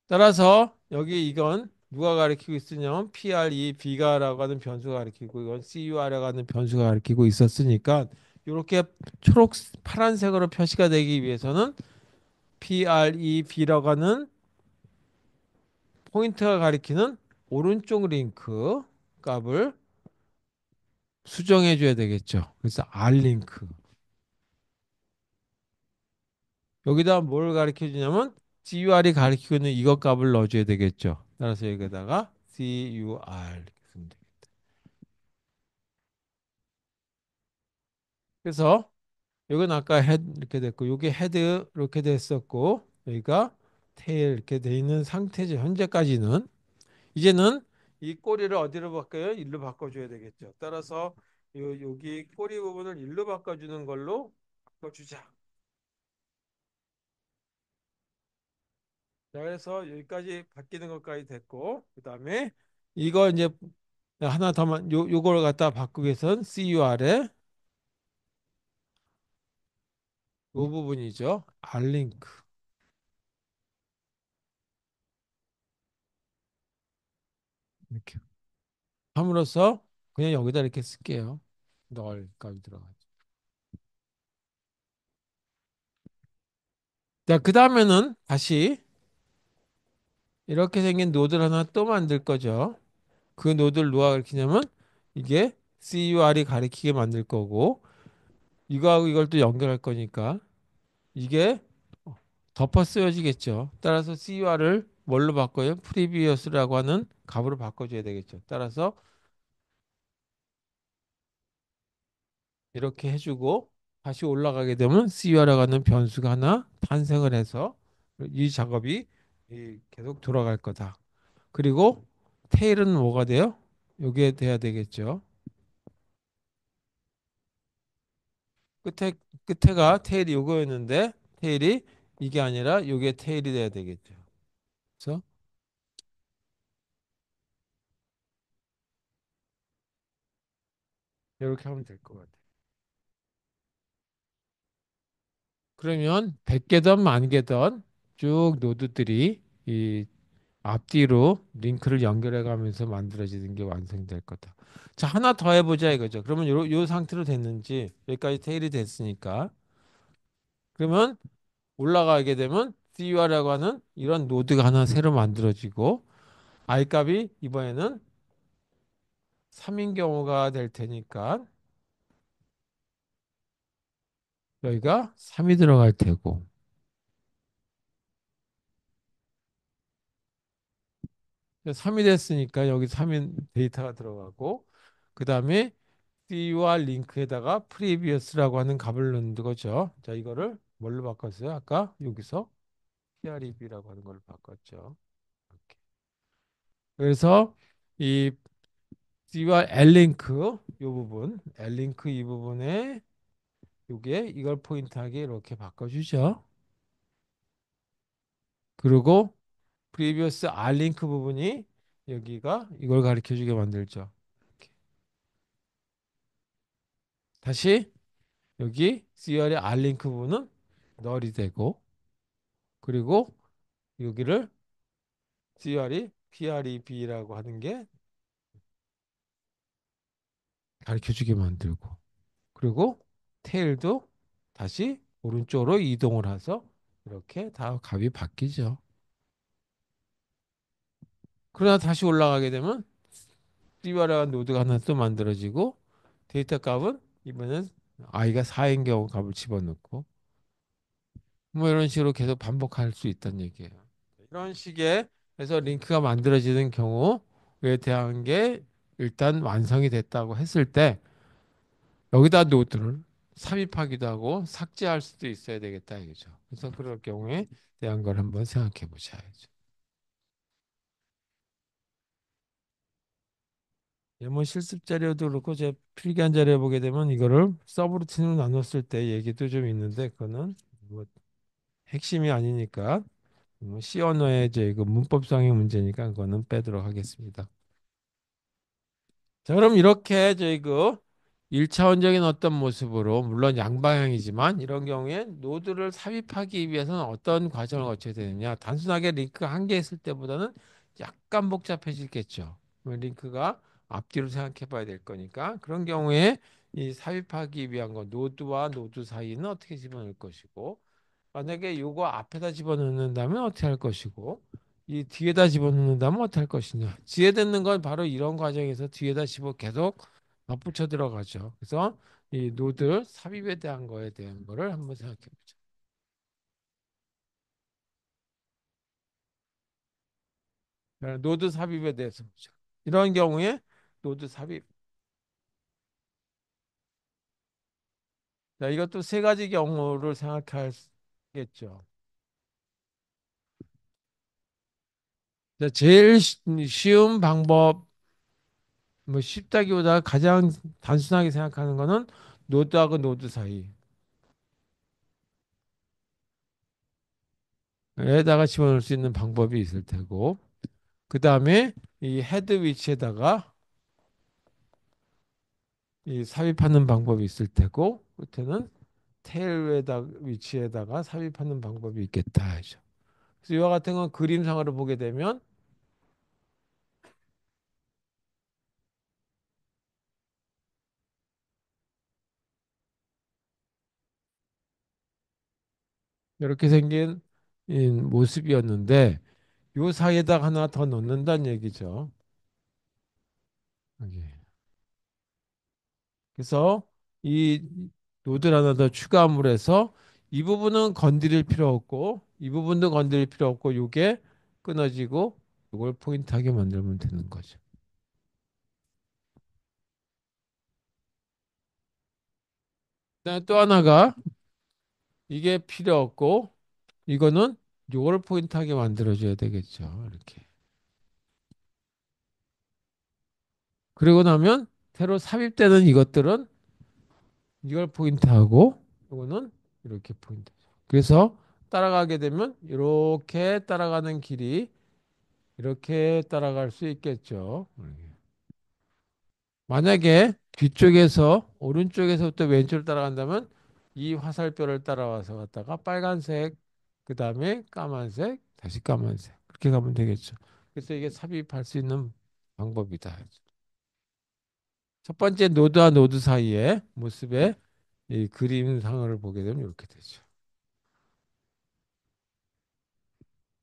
따라서 여기 이건 누가 가리키고 있으냐면 PRE, B가라고 하는 변수가 가리키고 이건 CUR이라고 하는 변수가 가리키고 있었으니까 이렇게 초록 파란색으로 표시가 되기 위해서는 PRE, B라고 하는 포인트가 가리키는 오른쪽 링크 값을 수정해 줘야 되겠죠. 그래서 R링크 여기다 뭘 가리켜 주냐면 CUR이 가리키고 있는 이것 값을 넣어줘야 되겠죠. 따라서 여기다가 CUR 이렇게 쓰면 돼요. 그래서 이건 아까 헤드 이렇게 됐고 여기 헤드 이렇게 됐었고 여기가 테일 이렇게 돼 있는 상태죠. 현재까지는 이제는 이 꼬리를 어디로 바꿔요? 일로 바꿔줘야 되겠죠. 따라서 여기 꼬리 부분을 일로 바꿔주는 걸로 바꿔주자. 자, 그래서 여기까지 바뀌는 것까지 됐고 그 다음에 이거 이제 하나 더만 요걸 갖다 바꾸기 위해서는 CUR에 요 부분이죠. R링크 이렇게 함으로써 그냥 여기다 이렇게 쓸게요. 널 값이 들어가죠. 자, 그 다음에는 다시 이렇게 생긴 노드를 하나 또 만들 거죠. 그 노드를 누가 가리키냐면 이게 CUR이 가리키게 만들 거고 이거하고 이걸 또 연결할 거니까 이게 덮어 쓰여지겠죠. 따라서 CUR을 뭘로 바꿔요? 프리비어스라고 하는 값으로 바꿔줘야 되겠죠. 따라서 이렇게 해주고 다시 올라가게 되면 CUR이라고 하는 변수가 하나 탄생을 해서 이 작업이 계속 돌아갈 거다. 그리고 테일은 뭐가 돼요? 요게 돼야 되겠죠. 끝에 끝에가 테일이 요거였는데 테일이 이게 아니라 요게 테일이 돼야 되겠죠. 그래서 이렇게 하면 될 것 같아요. 그러면 100개든 10,000개든 쭉 노드들이 이 앞뒤로 링크를 연결해 가면서 만들어지는 게 완성될 거다. 자, 하나 더 해보자 이거죠. 그러면 요 상태로 됐는지 여기까지 테일이 됐으니까 그러면 올라가게 되면 CUR이라고 하는 이런 노드가 하나 새로 만들어지고 I 값이 이번에는 3인 경우가 될 테니까 여기가 3이 들어갈 테고 3이 됐으니까 여기 3인 데이터가 들어가고 그 다음에 CUR 링크에다가 previous라고 하는 값을 넣는 거죠. 자, 이거를 뭘로 바꿨어요? 아까 여기서 PREV라고 하는 걸로 바꿨죠. 이렇게. 그래서 이 CUR L링크 이 부분, L링크 이 부분에 요게 이걸 포인트하게 이렇게 바꿔주죠. 그리고 previous R링크 부분이 여기가 이걸 가리켜 주게 만들죠. 이렇게. 다시 여기 CR의 R링크 부분은 널이 되고 그리고 여기를 CR이 PREB라고 하는 게 가르쳐 주게 만들고 그리고 테일도 다시 오른쪽으로 이동을 해서 이렇게 다 값이 바뀌죠. 그러나 다시 올라가게 되면 띠바라가 노드가 하나 또 만들어지고 데이터 값은 이번엔 i가 4인 경우 값을 집어넣고 뭐 이런 식으로 계속 반복할 수 있다는 얘기예요. 이런 식의 해서 링크가 만들어지는 경우에 대한 게 일단 완성이 됐다고 했을 때 여기다 노드를 삽입하기도 하고 삭제할 수도 있어야 되겠다 이거죠. 그래서 그럴 경우에 대한 걸 한번 생각해 보셔야죠. 뭐 실습 자료도 그렇고 제 필기한 자료 보게 되면 이거를 서브루틴으로 나눴을 때 얘기도 좀 있는데 그거는 뭐 핵심이 아니니까 뭐 C 언어의 이제 그 문법상의 문제니까 그거는 빼도록 하겠습니다. 자, 그럼 이렇게 저희 그 1차원적인 어떤 모습으로 물론 양방향이지만 이런 경우에 노드를 삽입하기 위해서는 어떤 과정을 거쳐야 되느냐. 단순하게 링크가 한 개 있을 때보다는 약간 복잡해지겠죠. 링크가 앞뒤로 생각해 봐야 될 거니까 그런 경우에 이 삽입하기 위한 거 노드와 노드 사이는 어떻게 집어넣을 것이고 만약에 요거 앞에다 집어넣는다면 어떻게 할 것이고 이 뒤에다 집어넣는다면 어떻게 할 것이냐. 뒤에 듣는 건 바로 이런 과정에서 뒤에다 집어 계속 덧붙여 들어가죠. 그래서 이 노드 삽입에 대한 거에 대한 거를 한번 생각해 보죠. 노드 삽입에 대해서 보죠. 이런 경우에 노드 삽입. 자, 이것도 세 가지 경우를 생각하겠죠. 자, 제일 쉬운 방법, 뭐 쉽다기보다 가장 단순하게 생각하는 거는 노드하고 노드 사이에다가 집어넣을 수 있는 방법이 있을 테고, 그 다음에 이 헤드 위치에다가 이 삽입하는 방법이 있을 테고, 끝에는 테일에다 위치에다가 삽입하는 방법이 있겠다 하죠. 그래서 이와 같은 건 그림상으로 보게 되면 이렇게 생긴 이 모습이었는데, 요 사이에다가 하나 더 넣는다는 얘기죠. 여기. 그래서 이 노드를 하나 더 추가함으로 해서 이 부분은 건드릴 필요 없고 이 부분도 건드릴 필요 없고 요게 끊어지고 이걸 포인트하게 만들면 되는 거죠. 그다음에 또 하나가 이게 필요 없고 이거는 요걸 포인트하게 만들어줘야 되겠죠. 이렇게. 그리고 나면 새로 삽입되는 이것들은 이걸 포인트하고 이거는 이렇게 포인트. 그래서 따라가게 되면 이렇게 따라가는 길이 이렇게 따라갈 수 있겠죠. 만약에 뒤쪽에서 오른쪽에서부터 왼쪽으로 따라간다면 이 화살표를 따라와서 갔다가 빨간색, 그 다음에 까만색, 다시 까만색 그렇게 가면 되겠죠. 그래서 이게 삽입할 수 있는 방법이다. 첫 번째 노드와 노드 사이의 모습의 이 그림상을 보게 되면 이렇게 되죠.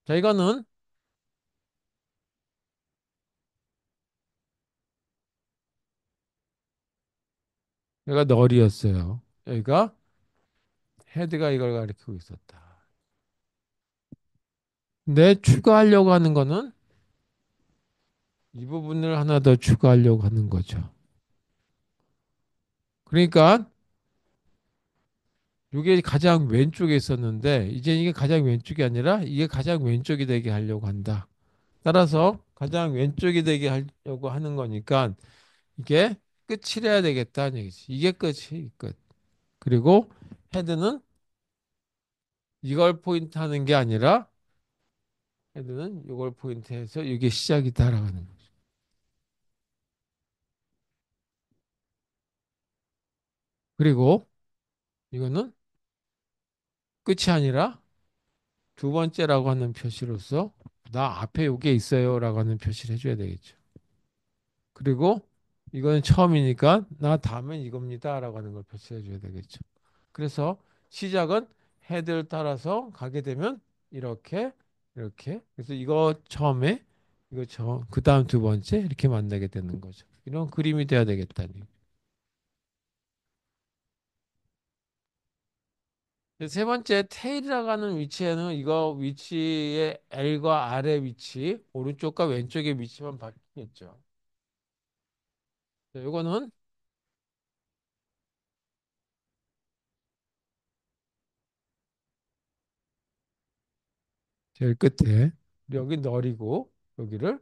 자, 이거는 여기가 널이었어요. 여기가 헤드가 이걸 가리키고 있었다. 근데 추가하려고 하는 거는 이 부분을 하나 더 추가하려고 하는 거죠. 그러니까 이게 가장 왼쪽에 있었는데 이제 이게 가장 왼쪽이 아니라 이게 가장 왼쪽이 되게 하려고 한다. 따라서 가장 왼쪽이 되게 하려고 하는 거니까 이게 끝이래야 되겠다는 얘기지. 이게 끝이 끝. 그리고 헤드는 이걸 포인트 하는 게 아니라 헤드는 이걸 포인트해서 이게 시작이다라고 하는 거죠. 그리고 이거는 끝이 아니라 두 번째라고 하는 표시로서 나 앞에 요게 있어요라고 하는 표시를 해줘야 되겠죠. 그리고 이거는 처음이니까 나 다음엔 이겁니다라고 하는 걸 표시해 줘야 되겠죠. 그래서 시작은 헤드를 따라서 가게 되면 이렇게 이렇게 그래서 이거 처음에 이거 그 다음 두 번째 이렇게 만나게 되는 거죠. 이런 그림이 돼야 되겠다니. 세 번째 테일이라고 하는 위치에는 이거 위치의 L과 R의 위치, 오른쪽과 왼쪽의 위치만 바뀌겠죠. 자, 요거는 제일 끝에 여기 널이고 여기를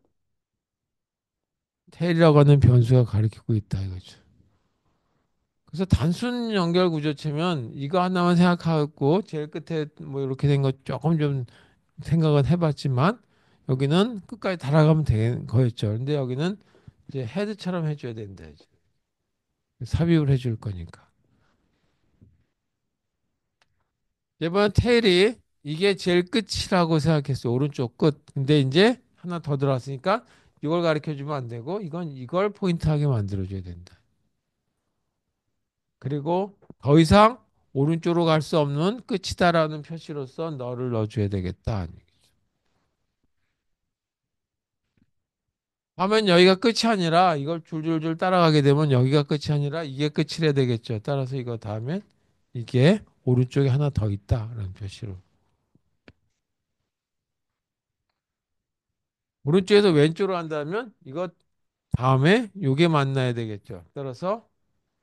테일이라고 하는 변수가 가리키고 있다 이거죠. 그래서 단순 연결 구조체면 이거 하나만 생각하고 제일 끝에 뭐 이렇게 된 거 조금 좀 생각은 해봤지만 여기는 끝까지 달아가면 되는 거였죠. 근데 여기는 이제 헤드처럼 해줘야 된다. 이제. 삽입을 해줄 거니까. 이번 테일이 이게 제일 끝이라고 생각했어. 오른쪽 끝. 근데 이제 하나 더 들어왔으니까 이걸 가르쳐 주면 안 되고 이건 이걸 포인트하게 만들어줘야 된다. 그리고 더 이상 오른쪽으로 갈 수 없는 끝이다라는 표시로서 너를 넣어줘야 되겠다. 하면 여기가 끝이 아니라 이걸 줄줄줄 따라가게 되면 여기가 끝이 아니라 이게 끝이래야 되겠죠. 따라서 이거 다음에 이게 오른쪽에 하나 더 있다라는 표시로. 오른쪽에서 왼쪽으로 한다면 이거 다음에 요게 만나야 되겠죠. 따라서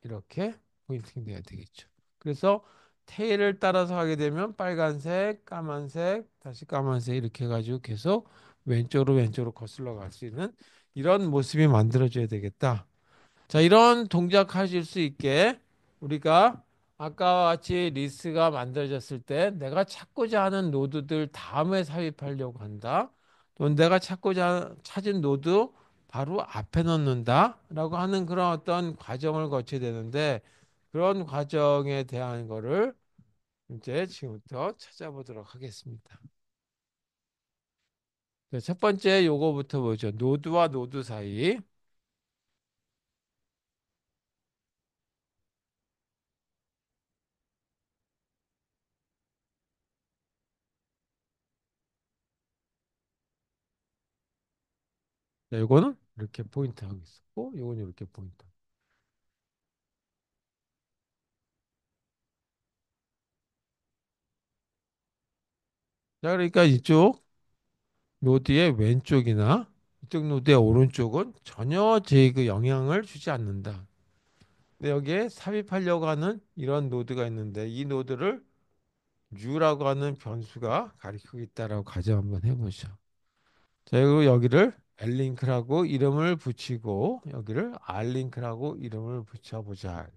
이렇게 포인팅 돼야 되겠죠. 그래서 테일을 따라서 하게 되면 빨간색, 까만색, 다시 까만색 이렇게 해가지고 계속 왼쪽으로 왼쪽으로 거슬러 갈 수 있는 이런 모습이 만들어져야 되겠다. 자, 이런 동작 하실 수 있게 우리가 아까와 같이 리스트가 만들어졌을 때 내가 찾고자 하는 노드들 다음에 삽입하려고 한다. 또 내가 찾은 노드 바로 앞에 넣는다라고 하는 그런 어떤 과정을 거쳐야 되는데 그런 과정에 대한 거를 이제 지금부터 찾아보도록 하겠습니다. 자, 첫 번째 요거부터 보죠. 노드와 노드 사이. 자, 요거는 이렇게 포인트 하고 있었고 요거는 이렇게 포인트. 자, 그러니까 이쪽 노드의 왼쪽이나 이쪽 노드의 오른쪽은 전혀 제 그 영향을 주지 않는다. 근데 여기에 삽입하려고 하는 이런 노드가 있는데 이 노드를 U라고 하는 변수가 가리키고 있다라고 가정 한번 해보죠. 자, 그리고 여기를 L링크라고 이름을 붙이고 여기를 R링크라고 이름을 붙여보자.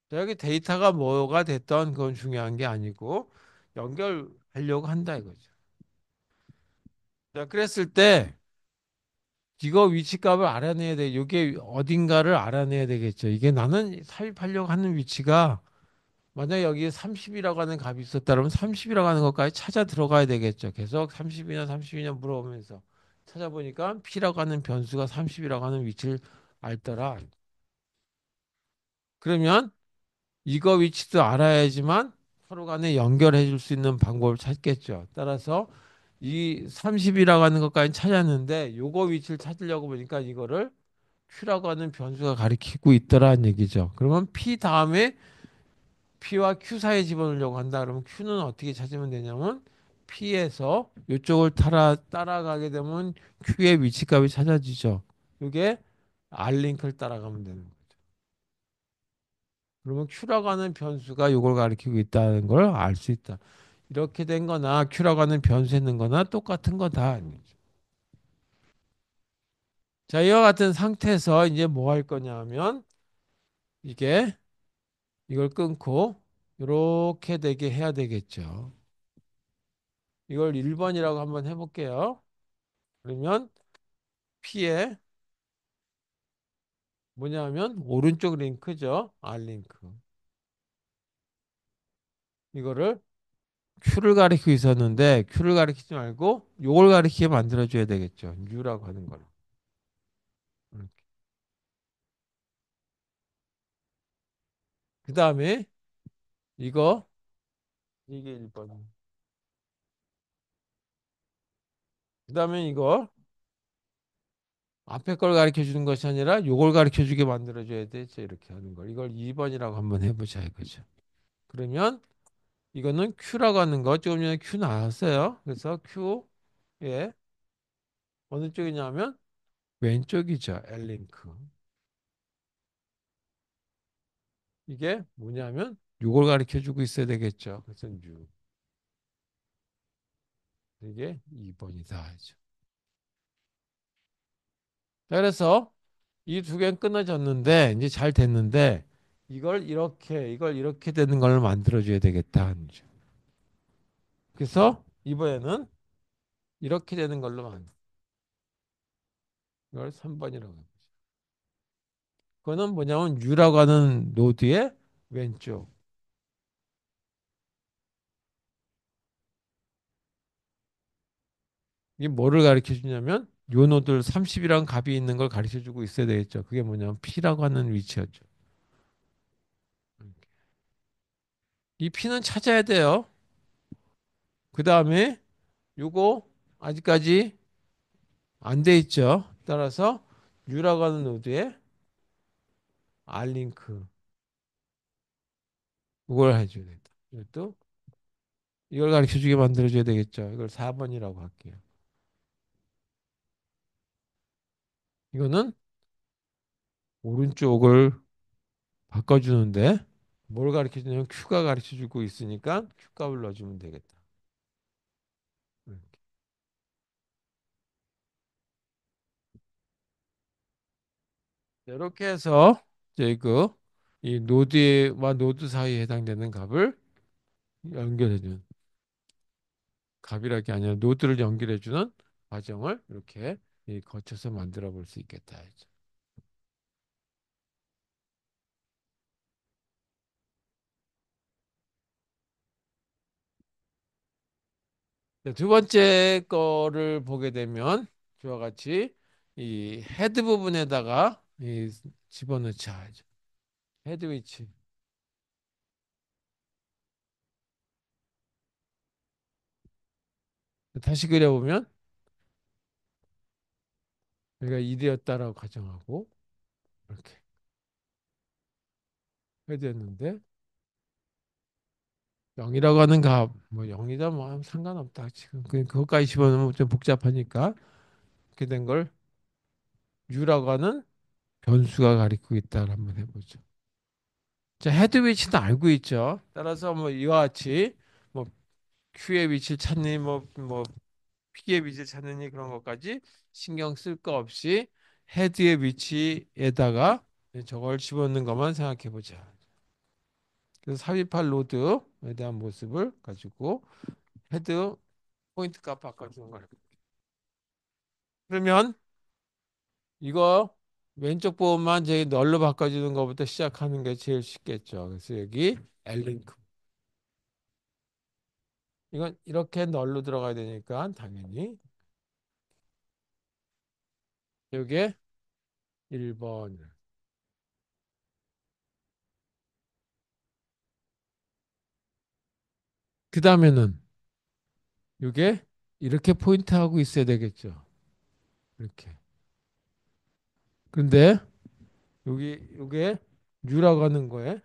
자, 여기 데이터가 뭐가 됐던 그건 중요한 게 아니고 연결하려고 한다 이거죠. 자, 그랬을 때 이거 위치값을 알아내야 돼. 이게 어딘가를 알아내야 되겠죠. 이게 나는 삽입하려고 하는 위치가 만약에 여기에 30이라고 하는 값이 있었다면 30이라고 하는 것까지 찾아 들어가야 되겠죠. 계속 30이냐 30이냐 물어보면서 찾아보니까 P라고 하는 변수가 30이라고 하는 위치를 알더라. 그러면 이거 위치도 알아야지만 서로 간에 연결해 줄 수 있는 방법을 찾겠죠. 따라서 이 30이라고 하는 것까지 찾았는데 요거 위치를 찾으려고 보니까 이거를 Q라고 하는 변수가 가리키고 있더라는 얘기죠. 그러면 P 다음에 P와 Q 사이에 집어넣으려고 한다. 그러면 Q는 어떻게 찾으면 되냐면 P에서 이쪽을 따라가게 되면 Q의 위치값이 찾아지죠. 이게 R링크를 따라가면 되는 거예요. 그러면 Q라고 하는 변수가 이걸 가리키고 있다는 걸 알 수 있다. 이렇게 된 거나 Q라고 하는 변수 있는 거나 똑같은 거다. 자, 이와 같은 상태에서 이제 뭐 할 거냐 하면 이게 이걸 끊고 이렇게 되게 해야 되겠죠. 이걸 1번이라고 한번 해볼게요. 그러면 P에 뭐냐면 오른쪽 링크죠. R링크. 이거를 Q를 가리키고 있었는데 Q를 가리키지 말고 요걸 가리키게 만들어줘야 되겠죠. U라고 하는 걸. 그 다음에 이거 이게 1번. 그다음에 이거 앞에 걸 가르쳐 주는 것이 아니라 요걸 가르쳐 주게 만들어 줘야 되죠. 이렇게 하는 걸. 이걸 2번이라고 한번 해보자 이거죠. 그러면 이거는 Q라고 하는 거 조금 전에 Q 나왔어요. 그래서 Q의 어느 쪽이냐면 왼쪽이죠. L링크. 이게 뭐냐면 요걸 가르쳐 주고 있어야 되겠죠. 그래서 U. 이게 2번이다 하죠. 자, 그래서 이 두 개는 끊어졌는데 이제 잘 됐는데 이걸 이렇게 되는 걸 만들어 줘야 되겠다 하는 거죠. 그래서 이번에는 이렇게 되는 걸로 만들. 이걸 3번이라고 합니다. 그거는 뭐냐면 U라고 하는 노드의 왼쪽. 이게 뭐를 가르쳐 주냐면 요 노드 30이라는 값이 있는 걸 가르쳐 주고 있어야 되겠죠. 그게 뭐냐면 P라고 하는 위치였죠. 이 P는 찾아야 돼요. 그 다음에 요거 아직까지 안 돼 있죠. 따라서 U라고 하는 노드에 R링크 이걸 해줘야 된다. 이것도 이걸 가르쳐 주게 만들어 줘야 되겠죠. 이걸 4번이라고 할게요. 이거는 오른쪽을 바꿔주는데 뭘 가르쳐 주냐면 Q가 가르쳐 주고 있으니까 Q 값을 넣어주면 되겠다. 이렇게. 이렇게 해서 이제 이 노드와 노드 사이에 해당되는 값을 연결해주는 값이라기 아니라 노드를 연결해주는 과정을 이렇게 거쳐서 만들어 볼 수 있겠다. 두 번째 거를 보게 되면 이와 같이 이 헤드 부분에다가 집어넣자. 헤드 위치. 다시 그려보면 여기가 1이었다라고 가정하고 이렇게 헤드였는데 0이라고 하는 값, 뭐 0이다 뭐 아무 상관없다. 지금 그것까지 집어넣으면 좀 복잡하니까 이렇게 된 걸 U라고 하는 변수가 가리키고 있다를 한번 해보죠. 자, 헤드 위치는 알고 있죠. 따라서 뭐 이와 같이 뭐 Q의 위치를 찾니 뭐 P의 위치를 찾느니 그런 것까지 신경 쓸 거 없이 헤드의 위치에다가 저걸 집어넣는 것만 생각해 보자. 그래서 삽입할 로드에 대한 모습을 가지고 헤드 포인트 값 바꿔주는 거예요. 그러면 이거 왼쪽 부분만 저기 널로 바꿔주는 것부터 시작하는 게 제일 쉽겠죠. 그래서 여기 L링크. 이건 이렇게 널로 들어가야 되니까 당연히 여기에 1번. 그 다음에는 이게 이렇게 포인트하고 있어야 되겠죠. 이렇게. 근데 여기 요게 U라고 하는 거에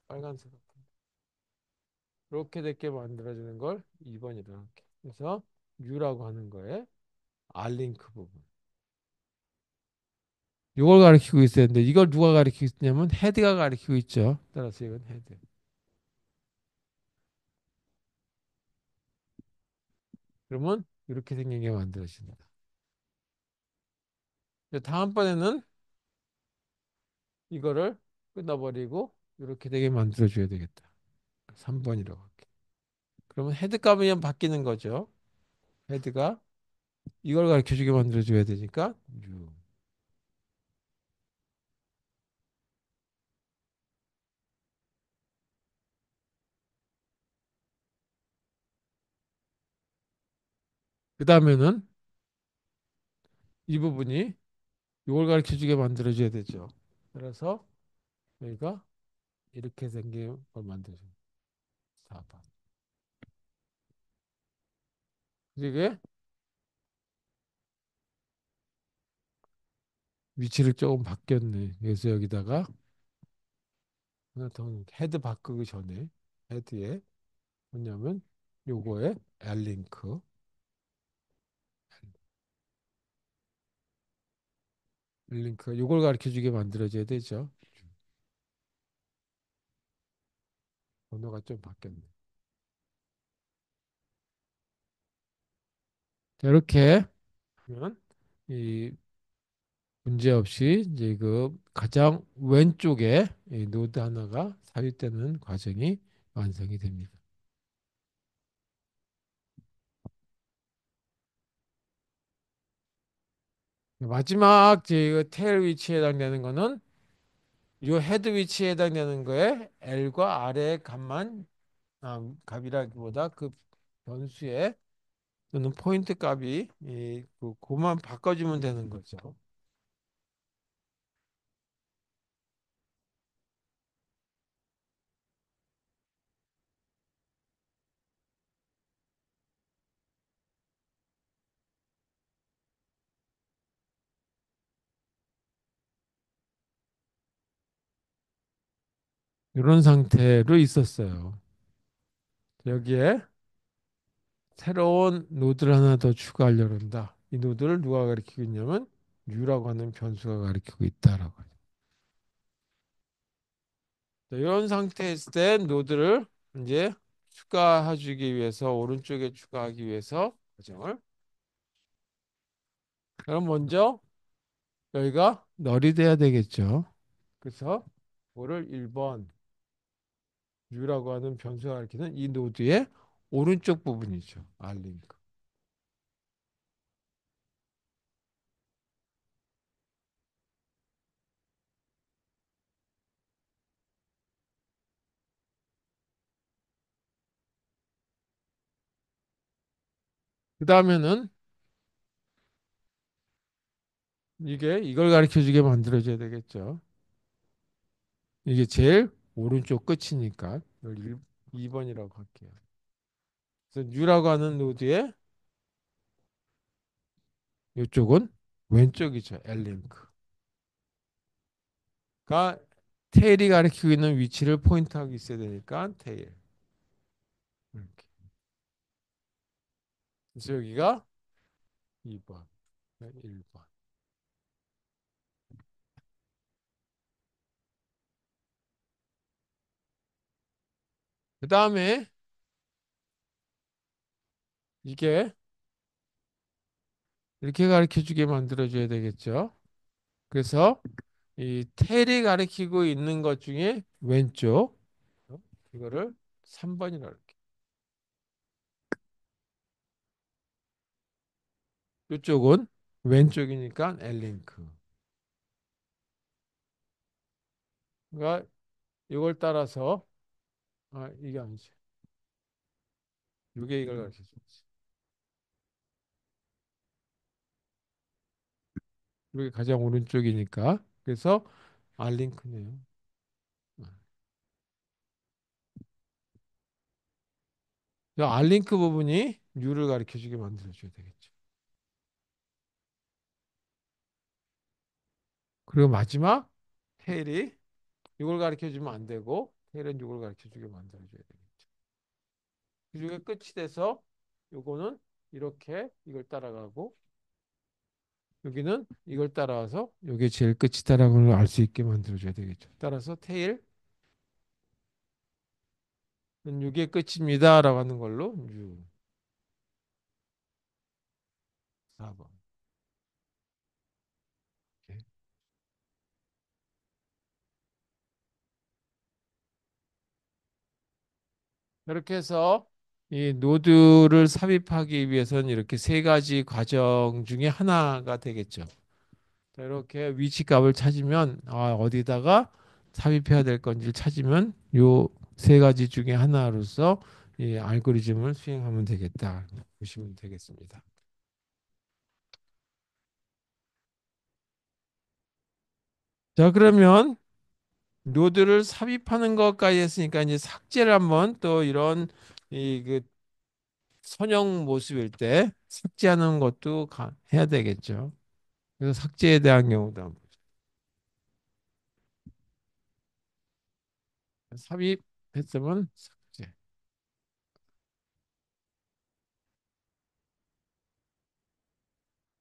빨간색 이렇게 되게 만들어주는 걸 2번이라고 할게. 그래서 U라고 하는 거에 R링크 부분. 이걸 가리키고 있어야 되는데 이걸 누가 가리키고 있냐면 헤드가 가리키고 있죠. 따라서 이건 헤드. 그러면 이렇게 생긴 게 만들어진다. 이제 다음번에는 이거를 끊어버리고 이렇게 되게 만들어줘야 되겠다. 3번이라고 할게. 그러면 헤드 값이 바뀌는 거죠. 헤드가 이걸 가르쳐주게 만들어줘야 되니까 6. 그 다음에는 이 부분이 이걸 가르쳐주게 만들어줘야 되죠. 그래서 여기가 이렇게 생긴 걸 만들어줘. 4번. 이게 위치를 조금 바뀌었네. 그래서 여기다가 하나 더 헤드 바꾸기 전에 헤드에 뭐냐면 요거에 L링크 링크 요걸 가르쳐 주게 만들어줘야 되죠. 번호가 좀 바뀌었네. 자, 이렇게 하면 이 문제 없이 이제 그 가장 왼쪽에 이 노드 하나가 삽입되는 과정이 완성이 됩니다. 마지막 제 테일 위치에 해당되는 거는 요 헤드 위치에 해당되는 거에 L과 R의 값만 값이라기보다 그 변수의 또는 포인트 값이 그만 바꿔주면 되는 거죠. 이런 상태로 있었어요. 여기에 새로운 노드를 하나 더 추가하려고 한다. 이 노드를 누가 가리키고 있냐면 U라고 하는 변수가 가리키고 있다라고. 자, 이런 상태에 있을 때 노드를 이제 추가해주기 위해서 오른쪽에 추가하기 위해서 과정을 그럼 먼저 여기가 널이 돼야 되겠죠. 그래서 뭐를 1번 U라고 하는 변수가 가리키는 이 노드의 오른쪽 부분이죠. R링크. 그 다음에는 이걸 가르쳐 주게 만들어줘야 되겠죠. 이게 제일 오른쪽 끝이니까 이걸 2번이라고 할게요. 그래서 U라고 하는 노드의 이쪽은 왼쪽이죠. L링크가 테일이 가리키고 있는 위치를 포인트하고 있어야 되니까 테일. 이렇게. 그래서 여기가 2번, 1번. 그 다음에 이게 이렇게 가르쳐 주게 만들어 줘야 되겠죠. 그래서 이 테일이 가리키고 있는 것 중에 왼쪽 이거를 3번이라고 할게요. 이쪽은 왼쪽이니까 L링크. 그러니까 이걸 따라서 이게 아니지. 이게 이걸 가르쳐 주지. 이게 가장 오른쪽이니까. 그래서 R링크네요. 이 R링크 부분이 U를 가르쳐 주게 만들어 줘야 되겠죠. 그리고 마지막 테일이 이걸 가르쳐 주면 안 되고 테일은 이걸 가르쳐 주게 만들어 줘야 되겠죠. 그중에 끝이 돼서 요거는 이렇게 이걸 따라가고 여기는 이걸 따라와서 이게 제일 끝이다라는 걸 알 수 있게 만들어줘야 되겠죠. 따라서 테일은 이게 끝입니다라고 하는 걸로 6, 4번. 이렇게 해서 이 노드를 삽입하기 위해서는 이렇게 세 가지 과정 중에 하나가 되겠죠. 자, 이렇게 위치 값을 찾으면 어디다가 삽입해야 될 건지를 찾으면 요 세 가지 중에 하나로서 이 알고리즘을 수행하면 되겠다 보시면 되겠습니다. 자, 그러면 노드를 삽입하는 것까지 했으니까 이제 삭제를 한번 또 이런 그 선형 모습일 때 삭제하는 것도 해야 되겠죠. 그래서 삭제에 대한 경우도 한번. 삽입했으면 삭제.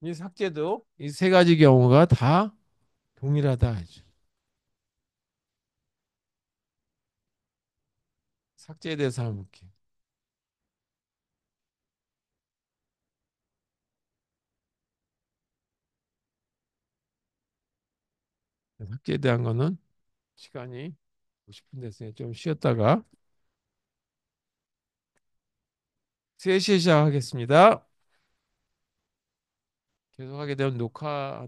이 삭제도 이 세 가지 경우가 다 동일하다 하죠. 삭제에 대해서 한번 볼게요. 삭제에 대한 거는 시간이 50분 됐으니 좀 쉬었다가 3시에 시작하겠습니다. 계속하게 되면 녹화